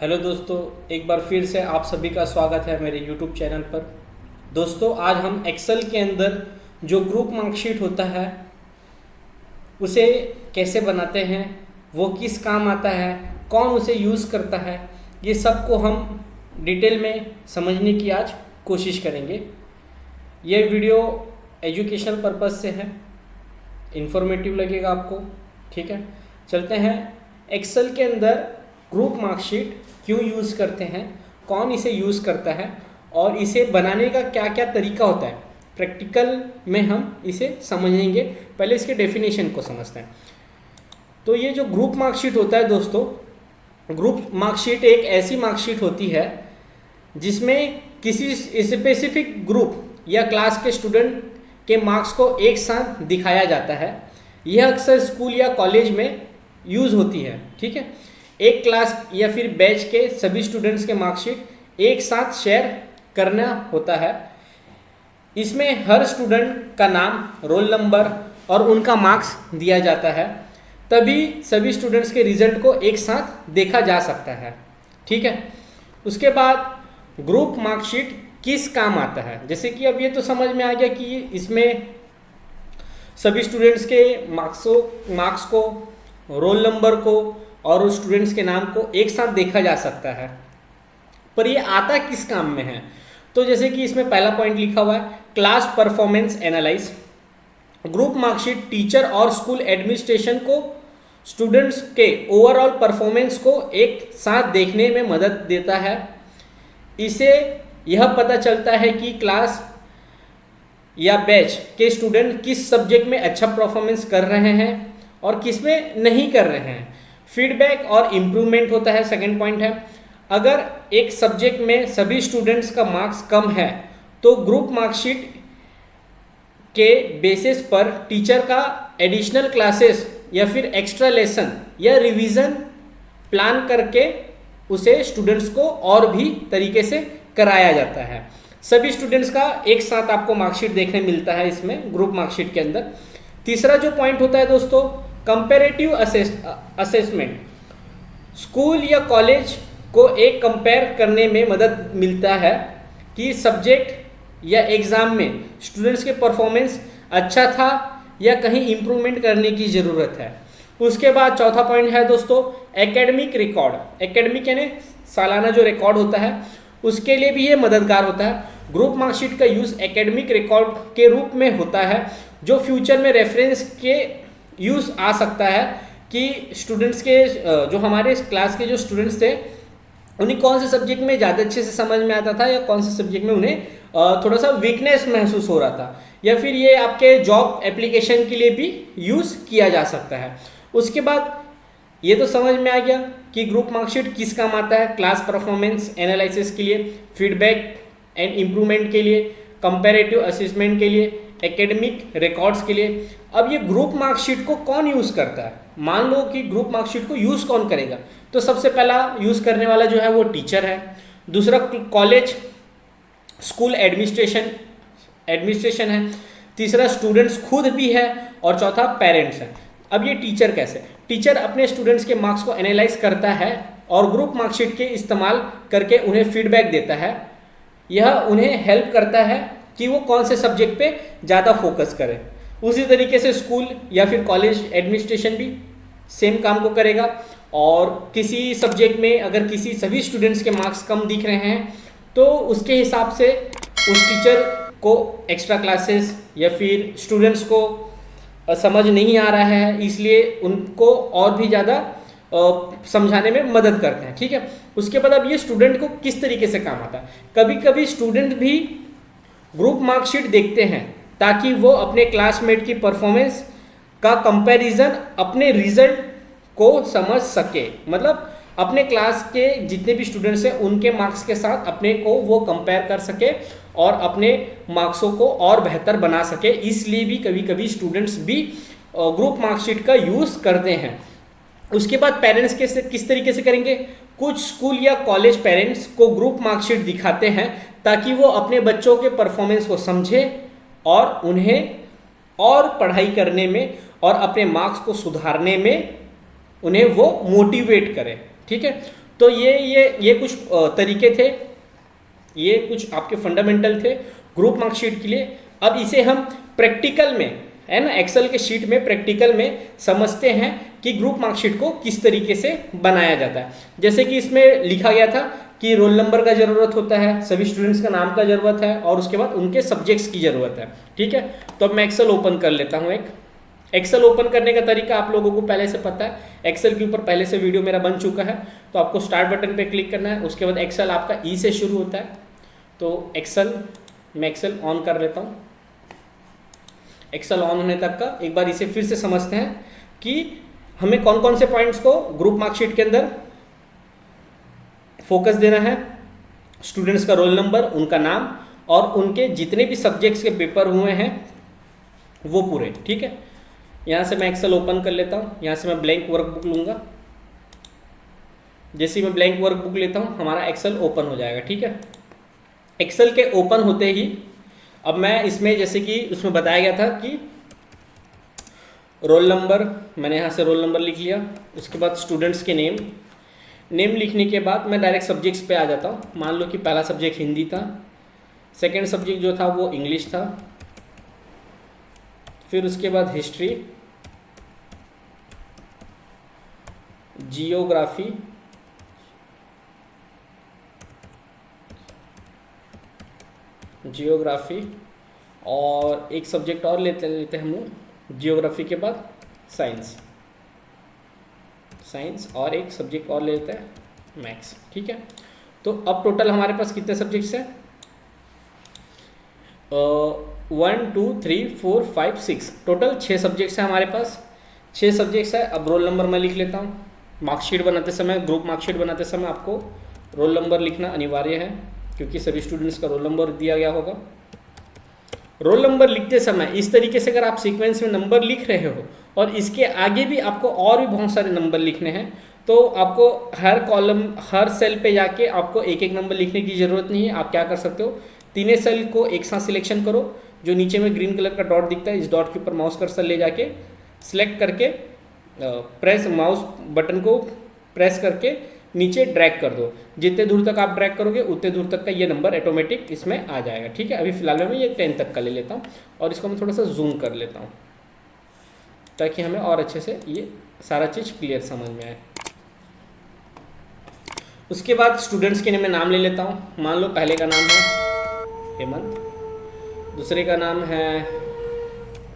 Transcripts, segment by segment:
Hello दोस्तों, एक बार फिर से आप सभी का स्वागत है मेरे यूट्यूब चैनल पर। दोस्तों, आज हम एक्सेल के अंदर जो ग्रुप मार्कशीट होता है उसे कैसे बनाते हैं, वो किस काम आता है, कौन उसे यूज़ करता है, ये सब को हम डिटेल में समझने की आज कोशिश करेंगे। ये वीडियो एजुकेशनल पर्पज़ से है, इन्फॉर्मेटिव लगेगा आपको। ठीक है, चलते हैं। एक्सेल के अंदर ग्रुप मार्कशीट क्यों यूज़ करते हैं, कौन इसे यूज़ करता है और इसे बनाने का क्या क्या तरीका होता है, प्रैक्टिकल में हम इसे समझेंगे। पहले इसके डेफिनेशन को समझते हैं। तो ये जो ग्रुप मार्कशीट होता है दोस्तों, ग्रुप मार्कशीट एक ऐसी मार्कशीट होती है जिसमें किसी स्पेसिफिक ग्रुप या क्लास के स्टूडेंट के मार्क्स को एक साथ दिखाया जाता है। यह अक्सर स्कूल या कॉलेज में यूज़ होती है। ठीक है, एक क्लास या फिर बैच के सभी स्टूडेंट्स के मार्कशीट एक साथ शेयर करना होता है। इसमें हर स्टूडेंट का नाम, रोल नंबर और उनका मार्क्स दिया जाता है, तभी सभी स्टूडेंट्स के रिजल्ट को एक साथ देखा जा सकता है। ठीक है, उसके बाद ग्रुप मार्कशीट किस काम आता है, जैसे कि अब ये तो समझ में आ गया कि इसमें सभी स्टूडेंट्स के मार्क्स को, रोल नंबर को और उस स्टूडेंट्स के नाम को एक साथ देखा जा सकता है। पर ये आता किस काम में है, तो जैसे कि इसमें पहला पॉइंट लिखा हुआ है, class performance analyse. Group marksheet teacher और स्कूल एडमिनिस्ट्रेशन को स्टूडेंट्स के ओवरऑल परफॉर्मेंस को एक साथ देखने में मदद देता है। इसे यह पता चलता है कि क्लास या बैच के स्टूडेंट किस सब्जेक्ट में अच्छा परफॉर्मेंस कर रहे हैं और किस में नहीं कर रहे हैं। फीडबैक और इम्प्रूवमेंट होता है, सेकंड पॉइंट है। अगर एक सब्जेक्ट में सभी स्टूडेंट्स का मार्क्स कम है तो ग्रुप मार्कशीट के बेसिस पर टीचर का एडिशनल क्लासेस या फिर एक्स्ट्रा लेसन या रिवीजन प्लान करके उसे स्टूडेंट्स को और भी तरीके से कराया जाता है। सभी स्टूडेंट्स का एक साथ आपको मार्कशीट देखने मिलता है इसमें ग्रुप मार्कशीट के अंदर। तीसरा जो पॉइंट होता है दोस्तों, कंपेरेटिव असेसमेंट। स्कूल या कॉलेज को एक कंपेयर करने में मदद मिलता है कि सब्जेक्ट या एग्ज़ाम में स्टूडेंट्स के परफॉर्मेंस अच्छा था या कहीं इम्प्रूवमेंट करने की ज़रूरत है। उसके बाद चौथा पॉइंट है दोस्तों, एकेडमिक रिकॉर्ड। एकेडमिक यानी सालाना जो रिकॉर्ड होता है उसके लिए भी ये मददगार होता है। ग्रुप मार्कशीट का यूज़ एकेडमिक रिकॉर्ड के रूप में होता है, जो फ्यूचर में रेफरेंस के यूज़ आ सकता है कि स्टूडेंट्स के जो हमारे क्लास के जो स्टूडेंट्स थे उन्हें कौन से सब्जेक्ट में ज़्यादा अच्छे से समझ में आता था या कौन से सब्जेक्ट में उन्हें थोड़ा सा वीकनेस महसूस हो रहा था, या फिर ये आपके जॉब एप्लीकेशन के लिए भी यूज़ किया जा सकता है। उसके बाद ये तो समझ में आ गया कि ग्रुप मार्कशीट किस काम आता है, क्लास परफॉर्मेंस एनालिसिस के लिए, फीडबैक एंड इम्प्रूवमेंट के लिए, कंपैरेटिव असेसमेंट के लिए, एकेडमिक रिकॉर्ड्स के लिए। अब ये ग्रुप मार्कशीट को कौन यूज़ करता है, मान लो कि ग्रुप मार्कशीट को यूज़ कौन करेगा, तो सबसे पहला यूज़ करने वाला जो है वो टीचर है, दूसरा कॉलेज स्कूल एडमिनिस्ट्रेशन है, तीसरा स्टूडेंट्स खुद भी है और चौथा पेरेंट्स है। अब ये टीचर कैसे, टीचर अपने स्टूडेंट्स के मार्क्स को एनालाइज करता है और ग्रुप मार्कशीट के इस्तेमाल करके उन्हें फीडबैक देता है। यह उन्हें हेल्प करता है कि वो कौन से सब्जेक्ट पे ज़्यादा फोकस करें। उसी तरीके से स्कूल या फिर कॉलेज एडमिनिस्ट्रेशन भी सेम काम को करेगा, और किसी सब्जेक्ट में अगर सभी स्टूडेंट्स के मार्क्स कम दिख रहे हैं तो उसके हिसाब से उस टीचर को एक्स्ट्रा क्लासेस या फिर स्टूडेंट्स को समझ नहीं आ रहा है इसलिए उनको और भी ज़्यादा समझाने में मदद करते हैं। ठीक है, उसके बाद अब ये स्टूडेंट को किस तरीके से काम आता है। कभी कभी स्टूडेंट भी ग्रुप मार्कशीट देखते हैं ताकि वो अपने क्लासमेट की परफॉर्मेंस का कंपैरिजन अपने रिजल्ट को समझ सके, मतलब अपने क्लास के जितने भी स्टूडेंट्स हैं उनके मार्क्स के साथ अपने को वो कंपेयर कर सके और अपने मार्क्सों को और बेहतर बना सके। इसलिए भी कभी कभी स्टूडेंट्स भी ग्रुप मार्कशीट का यूज़ करते हैं। उसके बाद पेरेंट्स किस तरीके से करेंगे, कुछ स्कूल या कॉलेज पेरेंट्स को ग्रुप मार्कशीट दिखाते हैं ताकि वो अपने बच्चों के परफॉर्मेंस को समझे और उन्हें और पढ़ाई करने में और अपने मार्क्स को सुधारने में उन्हें वो मोटिवेट करें। ठीक है, तो ये कुछ तरीके थे, ये कुछ आपके फंडामेंटल थे ग्रुप मार्कशीट के लिए। अब इसे हम प्रैक्टिकल में, है ना, एक्सेल के शीट में प्रैक्टिकल में समझते हैं कि ग्रुप मार्कशीट को किस तरीके से बनाया जाता है। जैसे कि इसमें लिखा गया था कि रोल नंबर का ज़रूरत होता है, सभी स्टूडेंट्स का नाम का ज़रूरत है, और उसके बाद उनके सब्जेक्ट्स की ज़रूरत है। ठीक है, तो अब मैं एक्सेल ओपन कर लेता हूँ। एक एक्सेल ओपन करने का तरीका आप लोगों को पहले से पता है, एक्सेल के ऊपर पहले से वीडियो मेरा बन चुका है। तो आपको स्टार्ट बटन पे क्लिक करना है, उसके बाद एक्सेल आपका ई से शुरू होता है। तो एक्सेल, मैं एक्सेल ऑन कर लेता हूँ। एक्सेल ऑन होने तक का एक बार इसे फिर से समझते हैं कि हमें कौन कौन से पॉइंट्स को ग्रुप मार्कशीट के अंदर फोकस देना है। स्टूडेंट्स का रोल नंबर, उनका नाम, और उनके जितने भी सब्जेक्ट्स के पेपर हुए हैं वो पूरे। ठीक है, यहाँ से मैं एक्सेल ओपन कर लेता हूँ। यहाँ से मैं ब्लैंक वर्कबुक लूँगा। जैसे ही मैं ब्लैंक वर्कबुक लेता हूँ हमारा एक्सेल ओपन हो जाएगा। ठीक है, एक्सेल के ओपन होते ही अब मैं इसमें, जैसे कि उसमें बताया गया था कि रोल नंबर, मैंने यहाँ से रोल नंबर लिख लिया। उसके बाद स्टूडेंट्स के नेम लिखने के बाद मैं डायरेक्ट सब्जेक्ट्स पे आ जाता हूँ। मान लो कि पहला सब्जेक्ट हिंदी था, सेकंड सब्जेक्ट जो था वो इंग्लिश था, फिर उसके बाद हिस्ट्री, जियोग्राफी, और एक सब्जेक्ट और लेते हैं हम लोग जियोग्राफी के बाद साइंस, और एक सब्जेक्ट और ले लेते हैं मैथ्स। ठीक है, तो अब टोटल हमारे पास कितने सब्जेक्ट्स हैं? 1 2 3 4 5 6, टोटल 6 सब्जेक्ट्स हैं हमारे पास। 6 सब्जेक्ट्स है। अब रोल नंबर मैं लिख लेता हूँ। मार्कशीट बनाते समय, ग्रुप मार्कशीट बनाते समय आपको रोल नंबर लिखना अनिवार्य है, क्योंकि सभी स्टूडेंट्स का रोल नंबर दिया गया होगा। रोल नंबर लिखते समय इस तरीके से अगर आप सीक्वेंस में नंबर लिख रहे हो और इसके आगे भी आपको और भी बहुत सारे नंबर लिखने हैं, तो आपको हर कॉलम, हर सेल पे जाके आपको एक एक नंबर लिखने की ज़रूरत नहीं है। आप क्या कर सकते हो, तीनों सेल को एक साथ सिलेक्शन करो। जो नीचे में ग्रीन कलर का डॉट दिखता है, इस डॉट के ऊपर माउस कर्सर ले जाके सिलेक्ट करके प्रेस, माउस बटन को प्रेस करके नीचे ड्रैग कर दो। जितने दूर तक आप ड्रैग करोगे उतने दूर तक का ये नंबर ऑटोमेटिक इसमें आ जाएगा। ठीक है, अभी फिलहाल में ये 10 तक का ले लेता हूँ और इसको मैं थोड़ा सा जूम कर लेता हूँ ताकि हमें और अच्छे से ये सारा चीज़ क्लियर समझ में आए। उसके बाद स्टूडेंट्स के लिए मैं नाम ले लेता हूँ। मान लो पहले का नाम है हेमंत, दूसरे का नाम है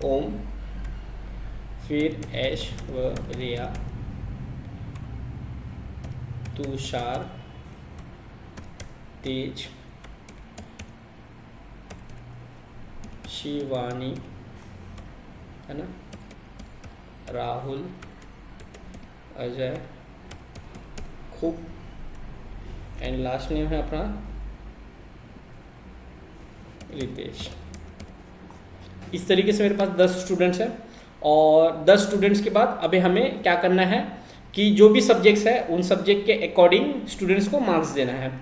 ओम, फिर ऐश्वर्या, तुषार, तेज, शिवानी, है ना, राहुल, अजय, खूब, एंड लास्ट नेम है अपना रितेश। इस तरीके से मेरे पास 10 स्टूडेंट्स हैं और 10 स्टूडेंट्स के बाद अभी हमें क्या करना है कि जो भी सब्जेक्ट्स है उन सब्जेक्ट के अकॉर्डिंग स्टूडेंट्स को मार्क्स देना है।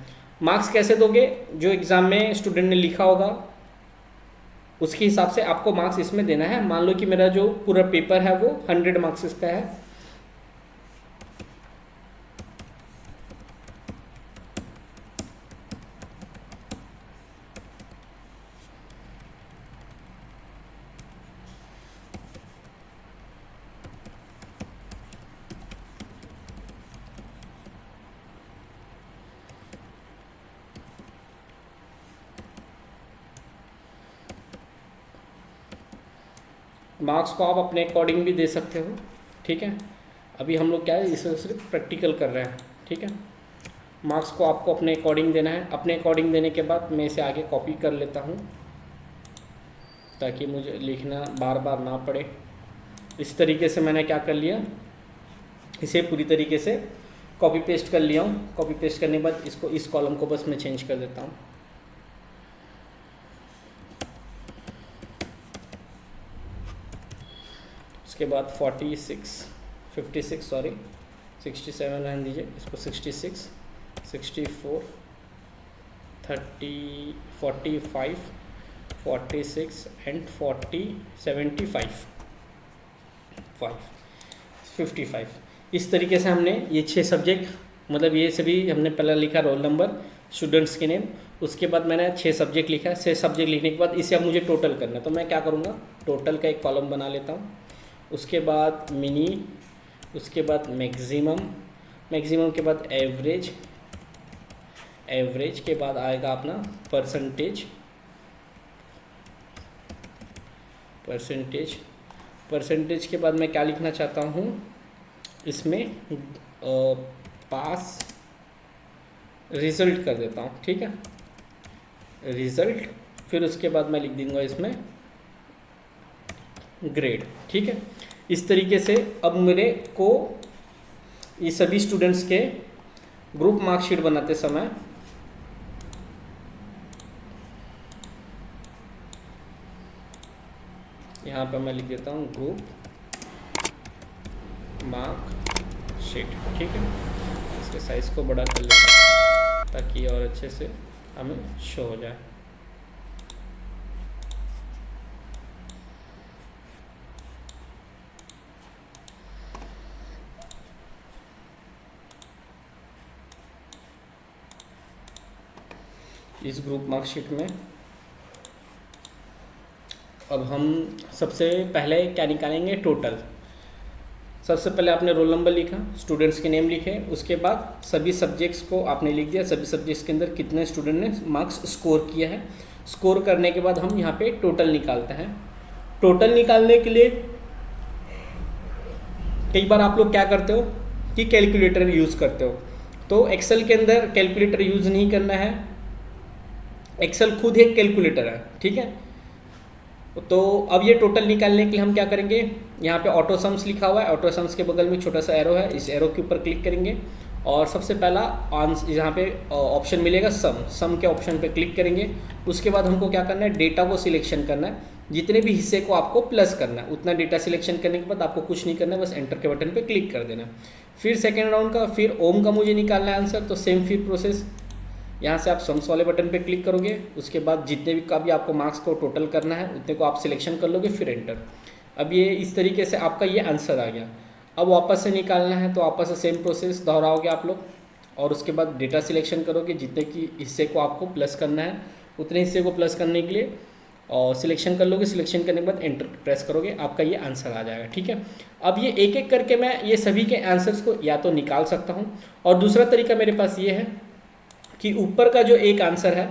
मार्क्स कैसे दोगे? जो एग्ज़ाम में स्टूडेंट ने लिखा होगा उसके हिसाब से आपको मार्क्स इसमें देना है। मान लो कि मेरा जो पूरा पेपर है वो 100 मार्क्स का है, मार्क्स को आप अपने अकॉर्डिंग भी दे सकते हो। ठीक है, अभी हम लोग क्या है इसे सिर्फ प्रैक्टिकल कर रहे हैं। ठीक है, मार्क्स को आपको अपने अकॉर्डिंग देना है। अपने अकॉर्डिंग देने के बाद मैं इसे आगे कॉपी कर लेता हूँ ताकि मुझे लिखना बार बार ना पड़े। इस तरीके से मैंने क्या कर लिया, इसे पूरी तरीके से कॉपी पेस्ट कर लिया हूँ। कॉपी पेस्ट करने के बाद इसको, इस कॉलम को बस मैं चेंज कर देता हूँ। उसके बाद 56 सॉरी 67 रहने दीजिए, इसको 66, 64, 30, 45, 46 एंड 40, 75, 55। इस तरीके से हमने ये 6 सब्जेक्ट मतलब ये सभी हमने पहले लिखा रोल नंबर, स्टूडेंट्स के नेम, उसके बाद मैंने 6 सब्जेक्ट लिखा है। 6 सब्जेक्ट लिखने के बाद इसे अब मुझे टोटल करना है, तो मैं क्या करूँगा, टोटल का एक कॉलम बना लेता हूँ। उसके बाद मिनी, उसके बाद मैक्सिमम, मैक्सिमम के बाद एवरेज, एवरेज के बाद आएगा अपना परसेंटेज, परसेंटेज, परसेंटेज के बाद मैं क्या लिखना चाहता हूँ इसमें, पास, रिज़ल्ट कर देता हूँ, ठीक है, रिज़ल्ट। फिर उसके बाद मैं लिख दूँगा इसमें ग्रेड, ठीक है। इस तरीके से अब मेरे को ये सभी स्टूडेंट्स के ग्रुप मार्कशीट बनाते समय यहाँ पर मैं लिख देता हूँ ग्रुप मार्कशीट, ठीक है। इसके साइज़ को बड़ा कर लेता हूँ ताकि और अच्छे से हमें शो हो जाए। इस ग्रुप मार्कशीट में अब हम सबसे पहले क्या निकालेंगे, टोटल। सबसे पहले आपने रोल नंबर लिखा, स्टूडेंट्स के नेम लिखे, उसके बाद सभी सब्जेक्ट्स को आपने लिख दिया, सभी सब्जेक्ट्स के अंदर कितने स्टूडेंट ने मार्क्स स्कोर किया है। स्कोर करने के बाद हम यहाँ पे टोटल निकालते हैं। टोटल निकालने के लिए कई बार आप लोग क्या करते हो कि कैलकुलेटर यूज़ करते हो, तो एक्सेल के अंदर कैलकुलेटर यूज़ नहीं करना है, एक्सेल खुद एक कैलकुलेटर है, ठीक है। तो अब ये टोटल निकालने के लिए हम क्या करेंगे, यहाँ पे ऑटो सम्स लिखा हुआ है, ऑटो सम्स के बगल में छोटा सा एरो है, इस एरो के ऊपर क्लिक करेंगे और सबसे पहला आंसर यहाँ पे ऑप्शन मिलेगा सम, सम के ऑप्शन पे क्लिक करेंगे। उसके बाद हमको क्या करना है, डेटा को सिलेक्शन करना है, जितने भी हिस्से को आपको प्लस करना है उतना डेटा सिलेक्शन करने के बाद आपको कुछ नहीं करना है, बस एंटर के बटन पर क्लिक कर देना है। फिर सेकेंड राउंड का, फिर ओम का मुझे निकालना है आंसर, तो सेम फिर प्रोसेस, यहाँ से आप सम्स वाले बटन पे क्लिक करोगे, उसके बाद जितने भी का भी आपको मार्क्स को टोटल करना है उतने को आप सिलेक्शन कर लोगे, फिर एंटर। अब ये इस तरीके से आपका ये आंसर आ गया। अब वापस से निकालना है तो वापस से सेम प्रोसेस दोहराओगे आप लोग, और उसके बाद डेटा सिलेक्शन करोगे, जितने की हिस्से को आपको प्लस करना है उतने हिस्से को प्लस करने के लिए और सिलेक्शन कर लोगे, सिलेक्शन करने के बाद एंटर प्रेस करोगे, आपका ये आंसर आ जाएगा, ठीक है। अब ये एक एक करके मैं ये सभी के आंसर्स को या तो निकाल सकता हूँ, और दूसरा तरीका मेरे पास ये है कि ऊपर का जो एक आंसर है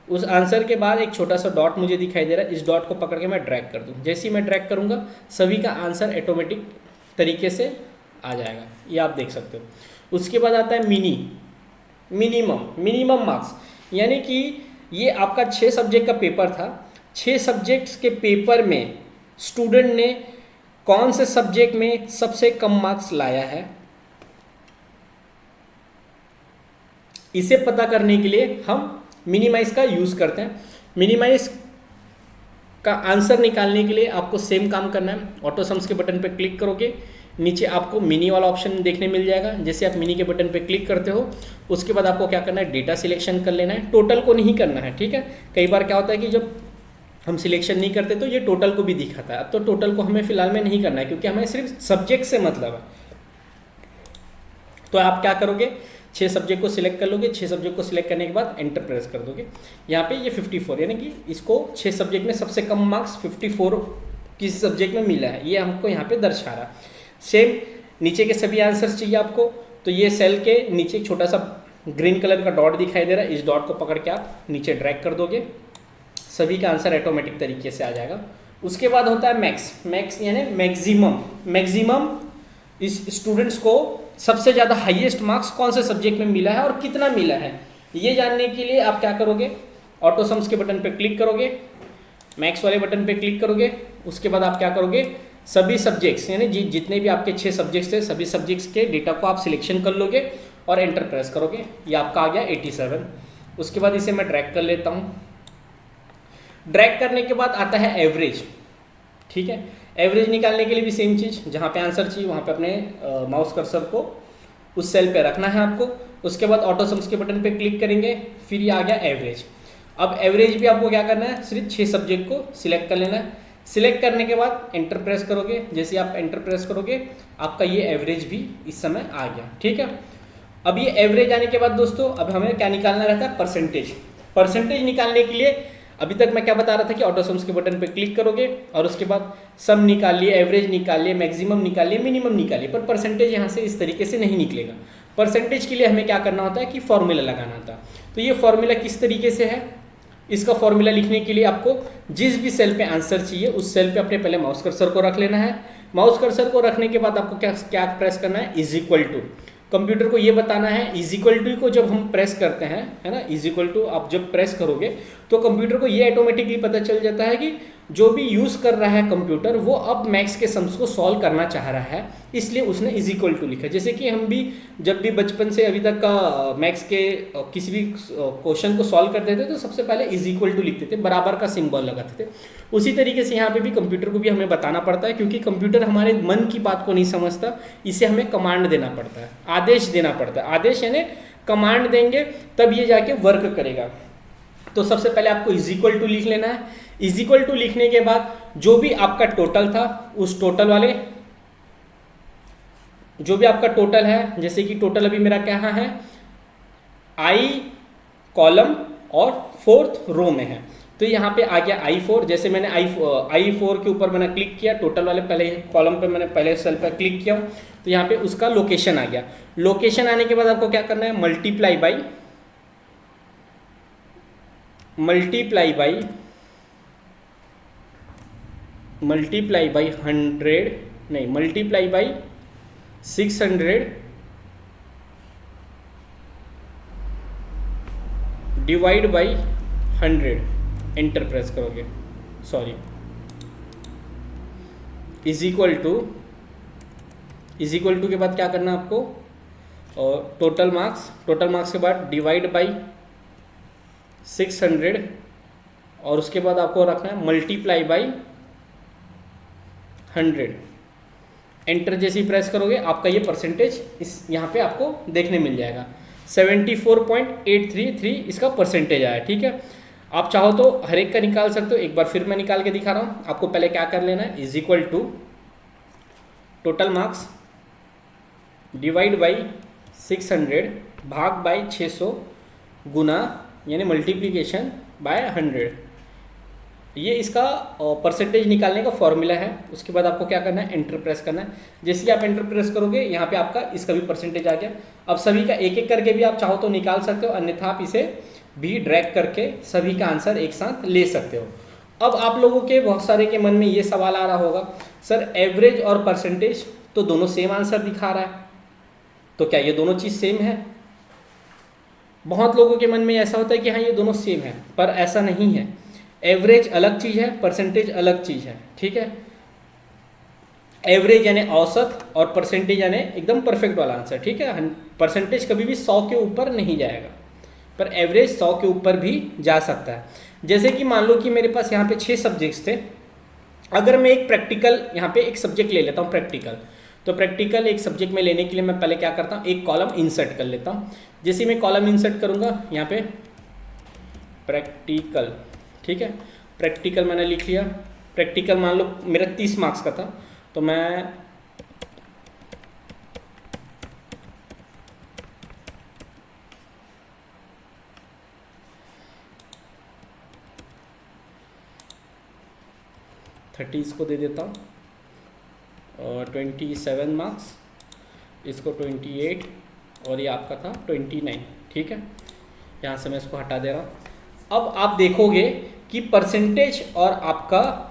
उस आंसर के बाद एक छोटा सा डॉट मुझे दिखाई दे रहा है, इस डॉट को पकड़ के मैं ड्रैग कर दूं, जैसे ही मैं ड्रैग करूंगा सभी का आंसर ऑटोमेटिक तरीके से आ जाएगा, ये आप देख सकते हो। उसके बाद आता है मिनिमम मार्क्स, यानी कि ये आपका 6 सब्जेक्ट का पेपर था, 6 सब्जेक्ट्स के पेपर में स्टूडेंट ने कौन से सब्जेक्ट में सबसे कम मार्क्स लाया है, इसे पता करने के लिए हम मिनिमाइज का यूज़ करते हैं। मिनिमाइज का आंसर निकालने के लिए आपको सेम काम करना है, ऑटो सम्स के बटन पे क्लिक करोगे, नीचे आपको मिनी वाला ऑप्शन देखने मिल जाएगा, जैसे आप मिनी के बटन पे क्लिक करते हो उसके बाद आपको क्या करना है, डेटा सिलेक्शन कर लेना है, टोटल को नहीं करना है, ठीक है। कई बार क्या होता है कि जब हम सिलेक्शन नहीं करते तो ये टोटल को भी दिखाता है, अब तो टोटल को हमें फिलहाल में नहीं करना है क्योंकि हमें सिर्फ सब्जेक्ट से मतलब है। तो आप क्या करोगे, 6 सब्जेक्ट को सिलेक्ट कर लोगे, 6 सब्जेक्ट को सिलेक्ट करने के बाद एंटर प्रेस कर दोगे। यहाँ पे ये 54 यानी कि इसको 6 सब्जेक्ट में सबसे कम मार्क्स 54 किसी सब्जेक्ट में मिला है, ये हमको यहाँ पे दर्शा रहा है। सेम नीचे के सभी आंसर्स चाहिए आपको, तो ये सेल के नीचे एक छोटा सा ग्रीन कलर का डॉट दिखाई दे रहा है, इस डॉट को पकड़ के आप नीचे ड्रैग कर दोगे, सभी का आंसर ऑटोमेटिक तरीके से आ जाएगा। उसके बाद होता है मैक्स यानी मैक्सिमम इस स्टूडेंट्स को सबसे ज़्यादा हाईएस्ट मार्क्स कौन से सब्जेक्ट में मिला है और कितना मिला है, ये जानने के लिए आप क्या करोगे, ऑटो सम्स के बटन पे क्लिक करोगे, मैक्स वाले बटन पे क्लिक करोगे, उसके बाद आप क्या करोगे, सभी सब्जेक्ट्स यानी जितने भी आपके 6 सब्जेक्ट्स थे सभी सब्जेक्ट्स के डेटा को आप सिलेक्शन कर लोगे और एंटर प्रेस करोगे, ये आपका आ गया 87। उसके बाद इसे मैं ड्रैग कर लेता हूँ, ड्रैग करने के बाद आता है एवरेज, ठीक है। एवरेज निकालने के लिए भी सेम चीज़, जहाँ पे आंसर चाहिए वहाँ पे अपने माउस कर्सर को उस सेल पे रखना है आपको। उसके बाद ऑटो सम्स के बटन पे क्लिक करेंगे, फिर ये आ गया एवरेज। अब एवरेज भी आपको क्या करना है, सिर्फ 6 सब्जेक्ट को सिलेक्ट कर लेना है, सिलेक्ट करने के बाद एंटर प्रेस करोगे, जैसे आप एंटर प्रेस करोगे आपका ये एवरेज भी इस समय आ गया, ठीक है। अब ये एवरेज आने के बाद दोस्तों अब हमें क्या निकालना रहता है, परसेंटेज। परसेंटेज निकालने के लिए अभी तक मैं क्या बता रहा था कि ऑटो सम्स के बटन पे क्लिक करोगे और उसके बाद सम निकालिए, एवरेज निकालिए, मैक्सिमम निकालिए, मिनिमम निकालिए, पर परसेंटेज यहाँ से इस तरीके से नहीं निकलेगा। परसेंटेज के लिए हमें क्या करना होता है कि फॉर्मूला लगाना था। तो ये फॉर्मूला किस तरीके से है, इसका फॉर्मूला लिखने के लिए आपको जिस भी सेल पे आंसर चाहिए उस सेल पे अपने पहले माउस कर्सर को रख लेना है। माउस कर्सर को रखने के बाद आपको क्या क्या प्रेस करना है, इज इक्वल टू। कंप्यूटर को ये बताना है इज इक्वल टू को जब हम प्रेस करते हैं, है ना, इज इक्वल टू आप जब प्रेस करोगे तो कंप्यूटर को ये ऑटोमेटिकली पता चल जाता है कि जो भी यूज़ कर रहा है कंप्यूटर वो अब मैथ्स के सम्स को सॉल्व करना चाह रहा है, इसलिए उसने इज इक्वल टू लिखा। जैसे कि हम भी जब भी बचपन से अभी तक का मैथ्स के किसी भी क्वेश्चन को सॉल्व करते थे तो सबसे पहले इज इक्वल टू लिखते थे, बराबर का सिंबल लगाते थे। उसी तरीके से यहाँ पे भी कंप्यूटर को भी हमें बताना पड़ता है, क्योंकि कंप्यूटर हमारे मन की बात को नहीं समझता, इसे हमें कमांड देना पड़ता है, आदेश देना पड़ता है। आदेश यानी कमांड देंगे तब ये जाके वर्क करेगा। तो सबसे पहले आपको इज इक्वल टू लिख लेना है। इज इक्वल टू लिखने के बाद जो भी आपका टोटल था उस टोटल वाले, जो भी आपका टोटल है, जैसे कि टोटल अभी मेरा क्या है, आई कॉलम और फोर्थ रो में है, तो यहाँ पे आ गया I4। जैसे मैंने I4 के ऊपर मैंने क्लिक किया, टोटल वाले पहले कॉलम पे मैंने पहले सेल पर क्लिक किया, तो यहाँ पे उसका लोकेशन आ गया। लोकेशन आने के बाद आपको क्या करना है, multiply by 600 divide by 100, enter press करोगे, सॉरी, इज इक्वल टू के बाद क्या करना है आपको, और टोटल मार्क्स के बाद डिवाइड बाई 600 और उसके बाद आपको रखना है मल्टीप्लाई बाई 100। एंटर जैसे ही प्रेस करोगे आपका ये परसेंटेज इस यहाँ पे आपको देखने मिल जाएगा। 74.833 इसका परसेंटेज आया। ठीक है, आप चाहो तो हर एक का निकाल सकते हो, एक बार फिर मैं निकाल के दिखा रहा हूँ। आपको पहले क्या कर लेना है, is equal to total marks divide by 600 भाग बाई 600 गुना यानी मल्टीप्लिकेशन बाय 100, ये इसका परसेंटेज निकालने का फॉर्मूला है। उसके बाद आपको क्या करना है, एंटर प्रेस करना है। जैसे ही आप एंटर प्रेस करोगे यहाँ पे आपका इसका भी परसेंटेज आ गया। अब सभी का एक एक करके भी आप चाहो तो निकाल सकते हो, अन्यथा आप इसे भी ड्रैग करके सभी का आंसर एक साथ ले सकते हो। अब आप लोगों के बहुत सारे के मन में ये सवाल आ रहा होगा, सर एवरेज और परसेंटेज तो दोनों सेम आंसर दिखा रहा है, तो क्या ये दोनों चीज़ सेम है? बहुत लोगों के मन में ऐसा होता है कि हाँ ये दोनों सेम है, पर ऐसा नहीं है। एवरेज अलग चीज़ है, परसेंटेज अलग चीज़ है। ठीक है, एवरेज यानी औसत और परसेंटेज यानी एकदम परफेक्ट वाला आंसर। ठीक है, परसेंटेज कभी भी 100 के ऊपर नहीं जाएगा, पर एवरेज 100 के ऊपर भी जा सकता है। जैसे कि मान लो कि मेरे पास यहाँ पे 6 सब्जेक्ट्स थे, अगर मैं एक प्रैक्टिकल यहाँ पे एक सब्जेक्ट ले लेता हूँ प्रैक्टिकल, तो प्रैक्टिकल एक सब्जेक्ट में लेने के लिए मैं पहले क्या करता हूँ, एक कॉलम इंसर्ट कर लेता हूँ। जैसे मैं कॉलम इंसर्ट करूँगा यहाँ पे प्रैक्टिकल, ठीक है, प्रैक्टिकल मैंने लिख लिया। प्रैक्टिकल मान लो मेरा 30 मार्क्स का था, तो मैं इसको दे देता हूँ और 27 मार्क्स, इसको 28 और ये आपका था 29। ठीक है, यहाँ से मैं इसको हटा दे रहा हूँ। अब आप देखोगे कि परसेंटेज और आपका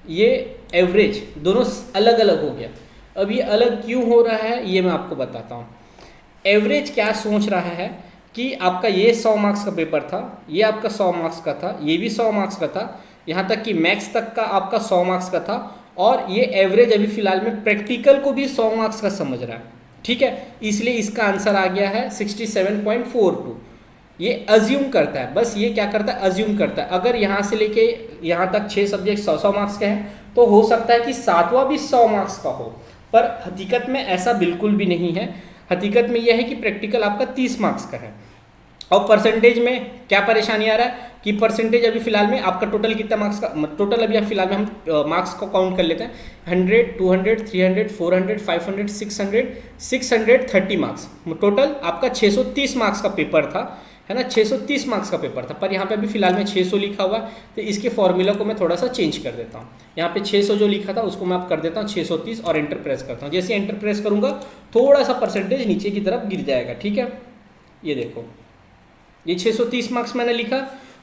ये एवरेज दोनों अलग अलग हो गया। अब ये अलग क्यों हो रहा है ये मैं आपको बताता हूँ। एवरेज क्या सोच रहा है कि आपका ये 100 मार्क्स का पेपर था, ये आपका 100 मार्क्स का था, ये भी 100 मार्क्स का था, यहाँ तक कि मैथ्स तक का आपका 100 मार्क्स का था, और ये एवरेज अभी फिलहाल में प्रैक्टिकल को भी 100 मार्क्स का समझ रहा है। ठीक है, इसलिए इसका आंसर आ गया है 67.42। ये अज्यूम करता है, बस ये क्या करता है, अज्यूम करता है। अगर यहाँ से लेके यहाँ तक 6 सब्जेक्ट 100 मार्क्स के हैं, तो हो सकता है कि 7वां भी 100 मार्क्स का हो, पर हकीकत में ऐसा बिल्कुल भी नहीं है। हकीकत में यह है कि प्रैक्टिकल आपका 30 मार्क्स का है और परसेंटेज में क्या परेशानी आ रहा है कि परसेंटेज अभी फिलहाल में आपका टोटल कितना मार्क्स का, टोटल अभी आप फिलहाल में हम मार्क्स को काउंट कर लेते हैं 100, 200, 300, 400, 500, 600, 630 मार्क्स। टोटल आपका 630 मार्क्स का पेपर था, है ना, 630 मार्क्स का पेपर था। पर यहाँ पे अभी फिलहाल में 600 लिखा हुआ है, तो इसके फॉर्मूला को मैं थोड़ा सा चेंज कर देता हूँ। यहाँ पे 600 जो लिखा था उसको मैं आप कर देता हूँ 630 और एंटर प्रेस करता हूँ। जैसे एंटर प्रेस करूँगा थोड़ा सा परसेंटेज नीचे की तरफ गिर जाएगा, ठीक है। ये देखो, ये 630 मार्क्स मैंने लिखा,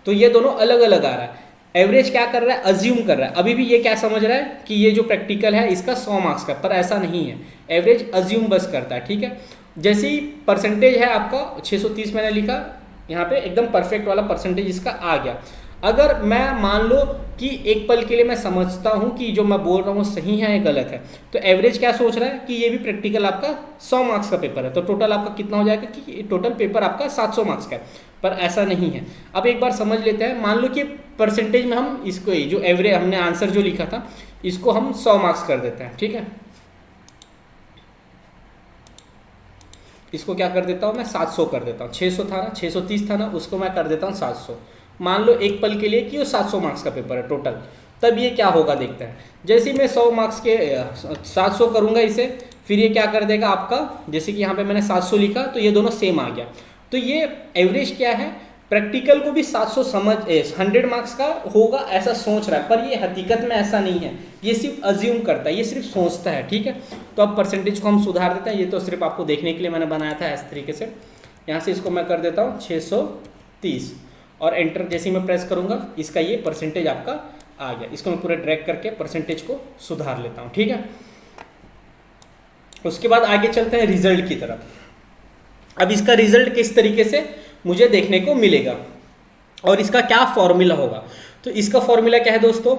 तो ये दोनों अलग अलग आ रहा है। एवरेज क्या कर रहा है, अज्यूम कर रहा है। अभी भी ये क्या समझ रहा है कि ये जो प्रैक्टिकल है इसका 100 मार्क्स का, पर ऐसा नहीं है। एवरेज अज्यूम बस करता है, ठीक है। जैसे ही परसेंटेज है आपका 630 मैंने लिखा, यहाँ पे एकदम परफेक्ट वाला परसेंटेज इसका आ गया। अगर मैं मान लो कि एक पल के लिए मैं समझता हूँ कि जो मैं बोल रहा हूँ सही है या गलत है, तो एवरेज क्या सोच रहा है कि ये भी प्रैक्टिकल आपका 100 मार्क्स का पेपर है, तो टोटल आपका कितना हो जाएगा कि टोटल पेपर आपका 700 मार्क्स का है। पर ऐसा नहीं है। अब एक बार समझ लेते हैं, मान लो कि परसेंटेज में हम इसको जो एवरेज हमने आंसर जो लिखा था इसको हम 100 मार्क्स कर देते हैं, ठीक है। इसको क्या कर देता हूँ मैं 700 कर देता हूँ। 600 था ना, 630 था ना, उसको मैं कर देता हूँ 700। मान लो एक पल के लिए कि वो 700 मार्क्स का पेपर है टोटल, तब ये क्या होगा देखते हैं। जैसे ही मैं 100 मार्क्स के 700 करूँगा इसे, फिर ये क्या कर देगा आपका, जैसे कि यहाँ पे मैंने 700 लिखा तो ये दोनों सेम आ गया। तो ये एवरेज क्या है, प्रैक्टिकल को भी 700 समझ 100 मार्क्स का होगा ऐसा सोच रहा है, पर ये हकीकत में ऐसा नहीं है। ये सिर्फ अज्यूम करता है, ये सिर्फ सोचता है, ठीक है। तो अब परसेंटेज को हम सुधार देते हैं। ये तो सिर्फ आपको देखने के लिए मैंने बनाया था इस तरीके से। यहाँ से इसको मैं कर देता हूँ 630 और एंटर जैसे ही मैं प्रेस करूँगा इसका ये परसेंटेज आपका आ गया। इसको मैं पूरा ड्रैग करके परसेंटेज को सुधार लेता हूँ, ठीक है। उसके बाद आगे चलते हैं रिजल्ट की तरफ। अब इसका रिजल्ट किस तरीके से मुझे देखने को मिलेगा और इसका क्या फॉर्मूला होगा। तो इसका फॉर्मूला क्या है दोस्तों,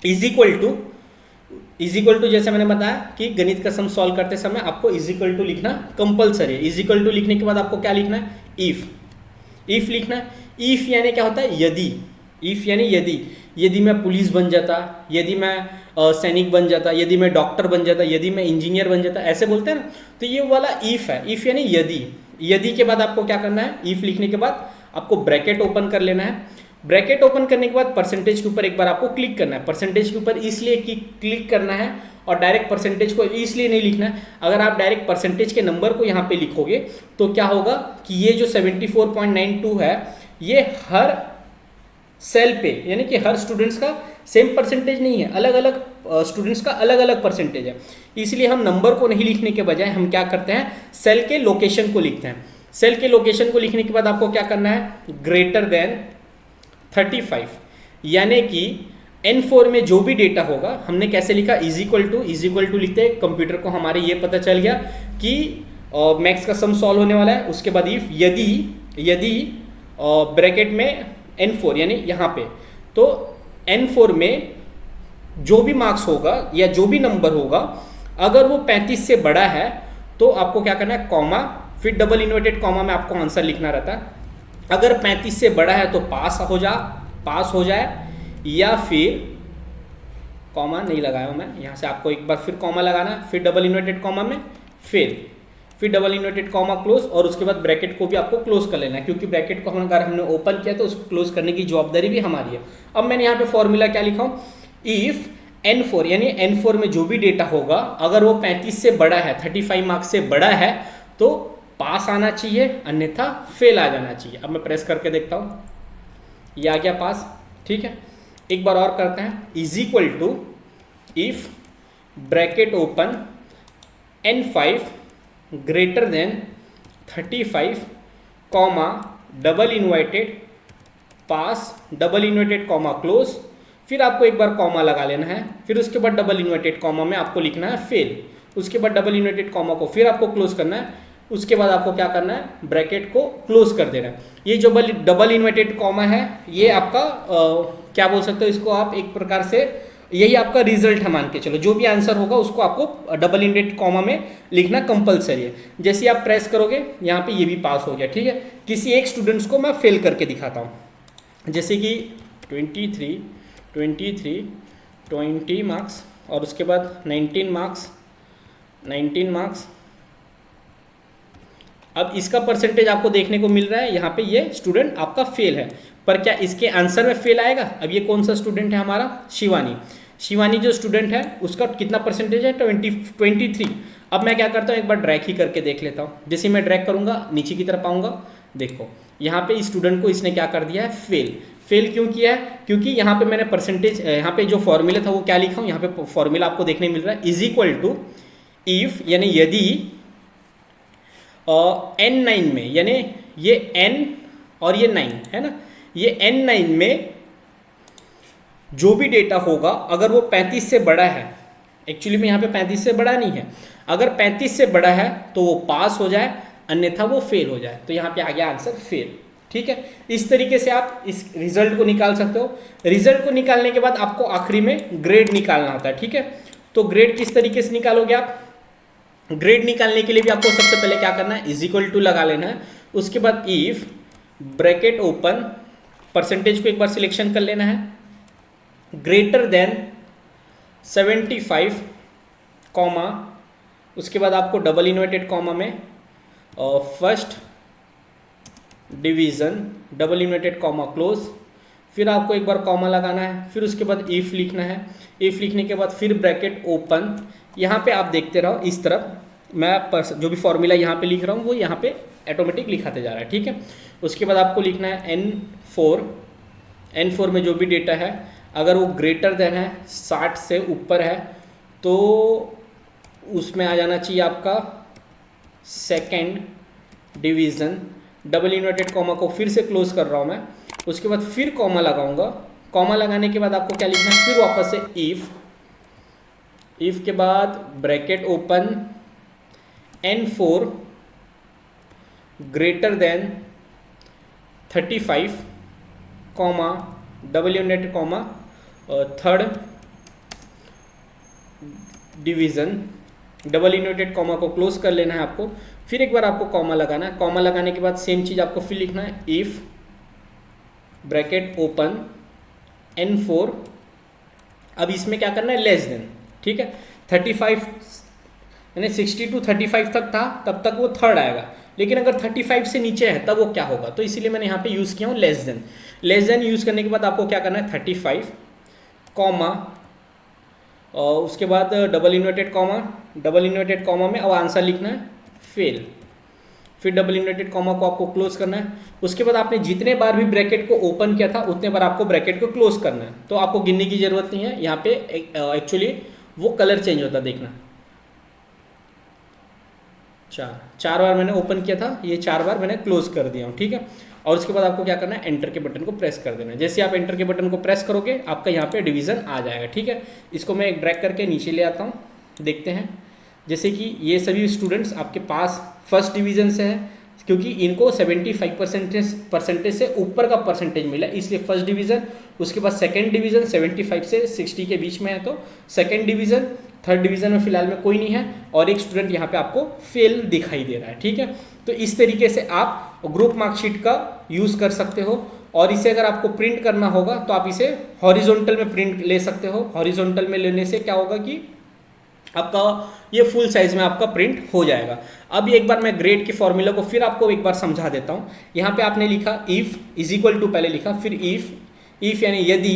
इज इक्वल टू जैसे मैंने बताया कि गणित का सम सॉल्व करते समय आपको इज इक्वल टू लिखना कंपलसरी है। इज इक्वल टू लिखने के बाद आपको क्या लिखना है, इफ लिखना है। इफ यानी क्या होता है, यदि। इफ यानी यदि मैं पुलिस बन जाता, यदि मैं सैनिक बन जाता, यदि मैं डॉक्टर बन जाता, यदि मैं इंजीनियर बन जाता, ऐसे बोलते हैं ना। तो ये वाला इफ है। इफ यानी यदि के बाद आपको क्या करना है, इफ लिखने के बाद आपको ब्रैकेट ओपन कर लेना है। ब्रैकेट ओपन करने के बाद परसेंटेज के ऊपर एक बार आपको क्लिक करना है। परसेंटेज के ऊपर इसलिए क्लिक करना है और डायरेक्ट परसेंटेज को इसलिए नहीं लिखना है। अगर आप डायरेक्ट परसेंटेज के नंबर को यहाँ पे लिखोगे तो क्या होगा कि ये जो 74.92 है ये हर सेल पे, यानी कि हर स्टूडेंट्स का सेम परसेंटेज नहीं है, अलग अलग स्टूडेंट्स का अलग अलग परसेंटेज है। इसलिए हम नंबर को नहीं लिखने के बजाय हम क्या करते हैं, सेल के लोकेशन को लिखते हैं। सेल के लोकेशन को लिखने के बाद आपको क्या करना है, ग्रेटर देन 35, यानी कि N4 में जो भी डेटा होगा, हमने कैसे लिखा, इज इक्वल टू लिखते हैं। कंप्यूटर को हमारे ये पता चल गया कि मैथ्स का सम सॉल्व होने वाला है। उसके बाद इफ यदि ब्रैकेट में N4 यानी यहाँ पे, तो N4 में जो भी मार्क्स होगा या जो भी नंबर होगा, अगर वो 35 से बड़ा है तो आपको क्या करना है, कॉमा, फिर डबल इन्वर्टेड कॉमा में आपको आंसर लिखना रहता है। अगर 35 से बड़ा है तो पास हो जाए, या फिर कॉमा नहीं लगाया हूं मैं, यहाँ से आपको एक बार फिर कॉमा लगाना है, फिर डबल इन्वर्टेड कॉमा में, फिर डबल इन्वर्टेड कॉमा क्लोज, और उसके बाद ब्रैकेट को भी आपको क्लोज कर लेना है, क्योंकि ब्रैकेट को अगर हमने ओपन किया तो उसको क्लोज करने की जवाबदारी भी हमारी है। अब मैंने यहाँ पे फॉर्मूला क्या लिखा हूँ, इफ N4 यानी N4 में जो भी डेटा होगा, अगर वो 35 से बड़ा है, 35 मार्क्स से बड़ा है, तो पास आना चाहिए, अन्यथा फेल आ जाना चाहिए। अब मैं प्रेस करके देखता हूँ, ये आ गया पास, ठीक है। एक बार और करते हैं, is equal to if bracket open N5 greater than 35 comma double inverted pass, double inverted comma close, फिर आपको एक बार कॉमा लगा लेना है, फिर उसके बाद डबल इन्वर्टेड कॉमा में आपको लिखना है फेल, उसके बाद डबल इन्वर्टेड कॉमा को फिर आपको क्लोज करना है, उसके बाद आपको क्या करना है, ब्रैकेट को क्लोज कर देना है। ये जो डबल इन्वर्टेड कॉमा है ये आपका क्या बोल सकते हो इसको आप, एक प्रकार से यही आपका रिजल्ट है, मान के चलो। जो भी आंसर होगा उसको आपको डबल इन्वर्टेड कॉमा में लिखना कंपलसरी है। जैसे आप प्रेस करोगे यहाँ पे ये भी पास हो गया, ठीक है। किसी एक स्टूडेंट्स को मैं फेल करके दिखाता हूँ, जैसे कि 23 20 मार्क्स और उसके बाद 19 मार्क्स अब इसका परसेंटेज आपको देखने को मिल रहा है यहाँ पे, ये स्टूडेंट आपका फेल है, पर क्या इसके आंसर में फेल आएगा? अब ये कौन सा स्टूडेंट है हमारा? शिवानी। शिवानी जो स्टूडेंट है उसका कितना परसेंटेज है? 23। अब मैं क्या करता हूँ, एक बार ड्रैग ही करके देख लेता हूँ। जैसे मैं ड्रैग करूँगा नीचे की तरफ आऊँगा, देखो यहाँ पे इस स्टूडेंट को इसने क्या कर दिया है? फेल। फेल क्यों किया है? क्योंकि यहाँ पे मैंने परसेंटेज, यहाँ पे जो फॉर्मूला था वो क्या लिखा हूँ, यहाँ पे फॉर्मूला आपको देखने मिल रहा है, इज इक्वल टू इफ, यानी यदि N9 में, यानी ये N और ये 9 है ना, ये N9 में जो भी डेटा होगा अगर वो 35 से बड़ा है, एक्चुअली में यहाँ पे 35 से बड़ा नहीं है, अगर 35 से बड़ा है तो वो पास हो जाए, अन्यथा वो फेल हो जाए। तो यहाँ पे आ गया आंसर फेल। ठीक है, इस तरीके से आप इस रिजल्ट को निकाल सकते हो। रिजल्ट को निकालने के बाद आपको आखिरी में ग्रेड निकालना होता है। ठीक है, तो ग्रेड किस तरीके से निकालोगे आप? ग्रेड निकालने के लिए भी आपको सबसे पहले क्या करना है? इज इक्वल टू लगा लेना है। उसके बाद इफ ब्रैकेट ओपन, परसेंटेज को एक बार सिलेक्शन कर लेना है, ग्रेटर देन 75 कॉमा, उसके बाद आपको डबल इन्वर्टेड कॉमा में first division double inverted comma close, फिर आपको एक बार कॉमा लगाना है, फिर उसके बाद इफ लिखना है। इफ लिखने के बाद फिर ब्रैकेट ओपन। यहाँ पे आप देखते रहो इस तरफ, मैं जो भी फॉर्मूला यहाँ पे लिख रहा हूँ वो यहाँ पे ऑटोमेटिक लिखाते जा रहा है। ठीक है, उसके बाद आपको लिखना है N4 में जो भी डेटा है अगर वो ग्रेटर देन है 60 से ऊपर है तो उसमें आ जाना चाहिए आपका second division, double inverted comma को फिर से क्लोज कर रहा हूँ मैं, उसके बाद फिर कॉमा लगाऊंगा। कॉमा लगाने के बाद आपको क्या लिखना है? फिर वापस से इफ के बाद bracket open N4 greater than 35 comma double inverted comma third division, double inverted comma को क्लोज कर लेना है आपको, फिर एक बार आपको कॉमा लगाना है। कॉमा लगाने के बाद सेम चीज़ आपको फिर लिखना है, इफ ब्रैकेट ओपन N4, अब इसमें क्या करना है? Less than. ठीक है, 35 यानी 60 to 35 तक था, तब तक वो थर्ड आएगा, लेकिन अगर 35 से नीचे है तब वो क्या होगा? तो इसीलिए मैंने यहाँ पे यूज़ किया हूँ less than. Less than use करने के बाद आपको क्या करना है? 35 कॉमा उसके बाद डबल इन्वर्टेड कॉमा में अब आंसर लिखना है फेल, फिर डबल इन्वर्टेड कॉमा को आपको क्लोज करना है। उसके बाद आपने जितने बार भी ब्रैकेट को ओपन किया था उतने बार आपको ब्रैकेट को क्लोज करना है, तो आपको गिनने की जरूरत नहीं है। यहाँ पे एक्चुअली वो कलर चेंज होता है, देखना, चार बार मैंने ओपन किया था, ये 4 बार मैंने क्लोज कर दिया हूँ। ठीक है, और उसके बाद आपको क्या करना है? एंटर के बटन को प्रेस कर देना है। जैसे आप एंटर के बटन को प्रेस करोगे आपका यहाँ पे डिवीज़न आ जाएगा। ठीक है, इसको मैं एक ड्रैग करके नीचे ले आता हूँ, देखते हैं। जैसे कि ये सभी स्टूडेंट्स आपके पास फर्स्ट डिवीज़न से है, क्योंकि इनको 75 परसेंटेज से ऊपर का परसेंटेज मिला, इसलिए फर्स्ट डिवीज़न। उसके बाद सेकंड डिवीज़न 75 से 60 के बीच में है तो सेकंड डिवीज़न। थर्ड डिवीज़न में फिलहाल में कोई नहीं है, और एक स्टूडेंट यहाँ पे आपको फेल दिखाई दे रहा है। ठीक है, तो इस तरीके से आप ग्रुप मार्कशीट का यूज़ कर सकते हो। और इसे अगर आपको प्रिंट करना होगा तो आप इसे हॉरिजॉन्टल में प्रिंट ले सकते हो। हॉरिजॉन्टल में लेने से क्या होगा कि आपका ये फुल साइज में आपका प्रिंट हो जाएगा। अब एक बार मैं ग्रेड के फॉर्मूला को फिर आपको एक बार समझा देता हूँ। यहाँ पे आपने लिखा इफ इज इक्वल टू, पहले लिखा, फिर इफ यानी यदि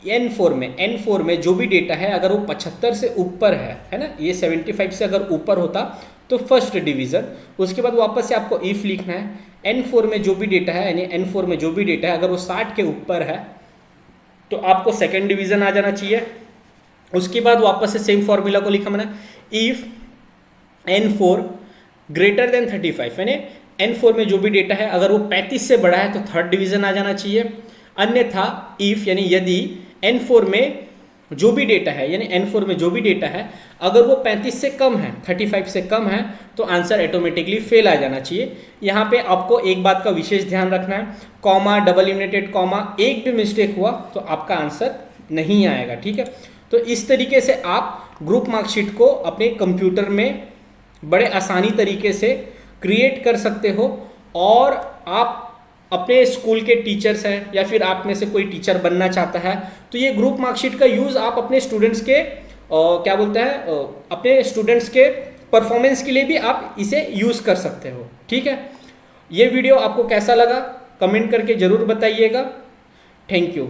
N4 में जो भी डेटा है अगर वो 75 से ऊपर है ना, ये 75 से अगर ऊपर होता तो फर्स्ट डिवीज़न। उसके बाद वापस से आपको इफ लिखना है, N4 में जो भी डेटा है, यानी N4 में जो भी डेटा है अगर वो 60 के ऊपर है तो आपको सेकेंड डिवीज़न आ जाना चाहिए। उसके बाद वापस से सेम फॉर्मूला को लिखा मैंने, इफ N4 ग्रेटर देन 35, यानी N4 में जो भी डेटा है अगर वो 35 से बड़ा है तो थर्ड डिवीज़न आ जाना चाहिए। अन्यथा इफ यानी यदि N4 में जो भी डेटा है, यानी N4 में जो भी डेटा है अगर वो 35 से कम है, 35 से कम है, तो आंसर ऑटोमेटिकली फेल आ जाना चाहिए। यहाँ पे आपको एक बात का विशेष ध्यान रखना है, कॉमा डबल इन्वर्टेड कॉमा एक भी मिस्टेक हुआ तो आपका आंसर नहीं आएगा। ठीक है, तो इस तरीके से आप ग्रुप मार्कशीट को अपने कंप्यूटर में बड़े आसानी तरीके से क्रिएट कर सकते हो। और आप अपने स्कूल के टीचर्स हैं या फिर आप में से कोई टीचर बनना चाहता है तो ये ग्रुप मार्कशीट का यूज़ आप अपने स्टूडेंट्स के क्या बोलते हैं, अपने स्टूडेंट्स के परफॉर्मेंस के लिए भी आप इसे यूज़ कर सकते हो। ठीक है, ये वीडियो आपको कैसा लगा कमेंट करके ज़रूर बताइएगा। Thank you.